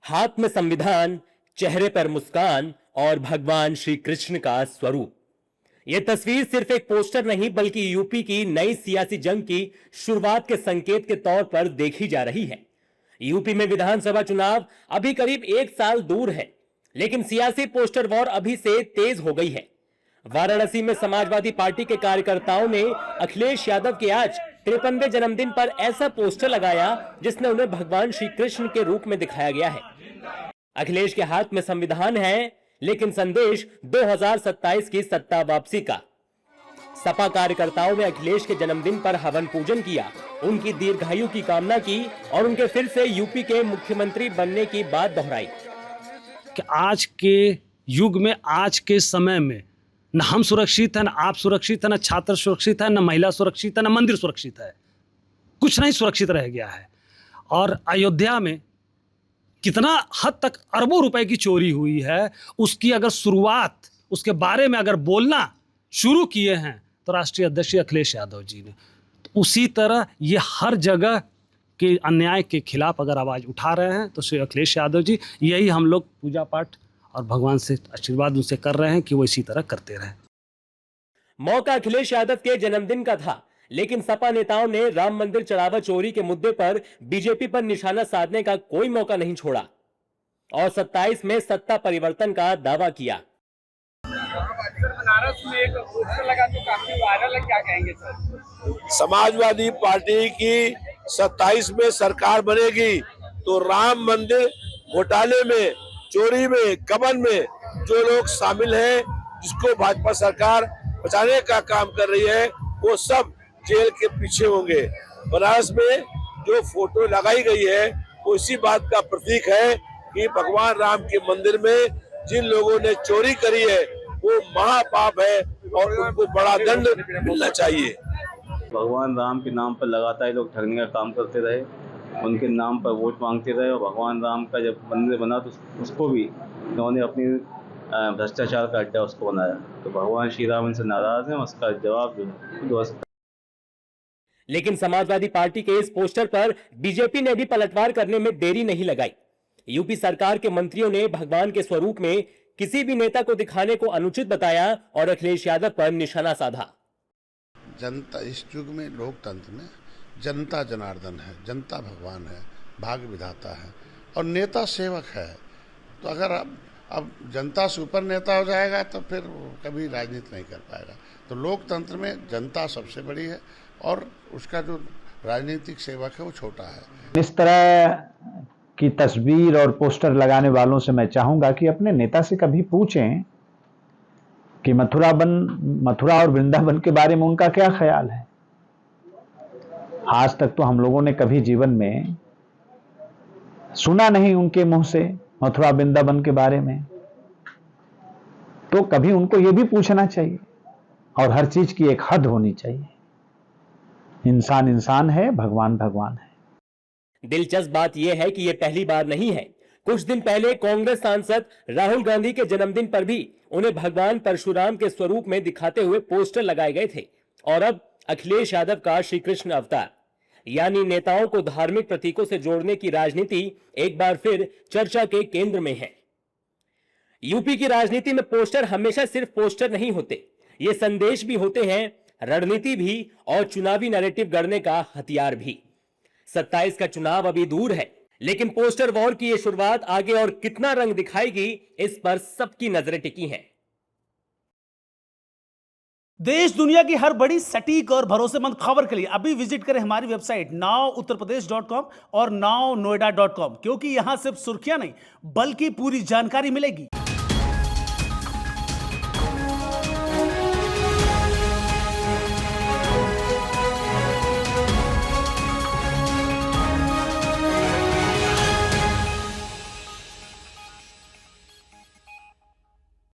हाथ में संविधान, चेहरे पर मुस्कान और भगवान श्री कृष्ण का स्वरूप। यह तस्वीर सिर्फ एक पोस्टर नहीं बल्कि यूपी की नई सियासी जंग की शुरुआत के संकेत के तौर पर देखी जा रही है। यूपी में विधानसभा चुनाव अभी करीब एक साल दूर है, लेकिन सियासी पोस्टर वॉर अभी से तेज हो गई है। वाराणसी में समाजवादी पार्टी के कार्यकर्ताओं ने अखिलेश यादव के आज 53वें जन्मदिन पर ऐसा पोस्टर लगाया जिसमें उन्हें भगवान श्री कृष्ण के रूप में दिखाया गया है। अखिलेश के हाथ में संविधान है, लेकिन संदेश 2027 की सत्ता वापसी का। सपा कार्यकर्ताओं ने अखिलेश के जन्मदिन पर हवन पूजन किया, उनकी दीर्घायु की कामना की और उनके फिर से यूपी के मुख्यमंत्री बनने की बात दोहराई कि आज के युग में, आज के समय में न हम सुरक्षित हैं, न आप सुरक्षित हैं, न छात्र सुरक्षित है, न महिला सुरक्षित है, न मंदिर सुरक्षित है। कुछ नहीं सुरक्षित रह गया है। और अयोध्या में कितना हद तक अरबों रुपए की चोरी हुई है, उसकी अगर शुरुआत, उसके बारे में अगर बोलना शुरू किए हैं तो राष्ट्रीय अध्यक्ष अखिलेश यादव जी ने, तो उसी तरह ये हर जगह के अन्याय के खिलाफ अगर आवाज़ उठा रहे हैं तो श्री अखिलेश यादव जी, यही हम लोग पूजा पाठ और भगवान से आशीर्वाद उनसे कर रहे हैं कि वो इसी तरह करते रहें। मौका अखिलेश यादव के जन्मदिन का था, लेकिन सपा नेताओं ने राम मंदिर चढ़ावा चोरी के मुद्दे पर बीजेपी पर निशाना साधने का कोई मौका नहीं छोड़ा और 27 में सत्ता परिवर्तन का दावा किया। बनारस में एक पोस्टर लगा तो काफी वायरल है, क्या कहेंगे सर? समाजवादी पार्टी की 27 में सरकार बनेगी तो राम मंदिर घोटाले में, चोरी में, गबन में जो लोग शामिल हैं, जिसको भाजपा सरकार बचाने का काम कर रही है, वो सब जेल के पीछे होंगे। बनारस में जो फोटो लगाई गई है वो इसी बात का प्रतीक है कि भगवान राम के मंदिर में जिन लोगों ने चोरी करी है वो महापाप है और उनको बड़ा दंड मिलना चाहिए। भगवान राम के नाम पर लगातार लोग ठगने का काम करते रहे, उनके नाम पर वोट मांगते रहे और भगवान राम का जब मंदिर बना तो उसको भी उन्होंने अपनी भ्रष्टाचार का अड्डा उसको बनाया। तो भगवान श्री राम इनसे नाराज हैं, उसका जवाब जो है। लेकिन समाजवादी पार्टी के इस पोस्टर पर बीजेपी ने भी पलटवार करने में देरी नहीं लगाई। यूपी सरकार के मंत्रियों ने भगवान के स्वरूप में किसी भी नेता को दिखाने को अनुचित बताया और अखिलेश यादव पर निशाना साधा। जनता इस युग में, लोकतंत्र में जनता जनार्दन है, जनता भगवान है, भाग्य विधाता है और नेता सेवक है। तो अगर अब जनता से ऊपर नेता हो जाएगा तो फिर कभी राजनीति नहीं कर पाएगा। तो लोकतंत्र में जनता सबसे बड़ी है और उसका जो राजनीतिक सेवक है वो छोटा है। इस तरह की तस्वीर और पोस्टर लगाने वालों से मैं चाहूंगा कि अपने नेता से कभी पूछें कि मथुरा और वृंदावन के बारे में उनका क्या ख्याल है। आज तक तो हम लोगों ने कभी जीवन में सुना नहीं उनके मुंह से मथुरा वृंदावन के बारे में। तो कभी उनको यह भी पूछना चाहिए और हर चीज की एक हद होनी चाहिए। इंसान इंसान है, भगवान भगवान है। दिलचस्प बात यह है कि यह पहली बार नहीं है। कुछ दिन पहले कांग्रेस सांसद राहुल गांधी के जन्मदिन पर भी उन्हें भगवान परशुराम के स्वरूप में दिखाते हुए पोस्टर लगाए गए थे और अब अखिलेश यादव का श्री कृष्ण अवतार, यानी नेताओं को धार्मिक प्रतीकों से जोड़ने की राजनीति एक बार फिर चर्चा के केंद्र में है। यूपी की राजनीति में पोस्टर हमेशा सिर्फ पोस्टर नहीं होते, ये संदेश भी होते हैं, रणनीति भी और चुनावी नैरेटिव गढ़ने का हथियार भी। 27 का चुनाव अभी दूर है, लेकिन पोस्टर वॉर की यह शुरुआत आगे और कितना रंग दिखाएगी, इस पर सबकी नजरें टिकी हैं। देश दुनिया की हर बड़ी सटीक और भरोसेमंद खबर के लिए अभी विजिट करें हमारी वेबसाइट nowuttarpradesh.com और nownoida.com, क्योंकि यहां सिर्फ सुर्खियां नहीं बल्कि पूरी जानकारी मिलेगी।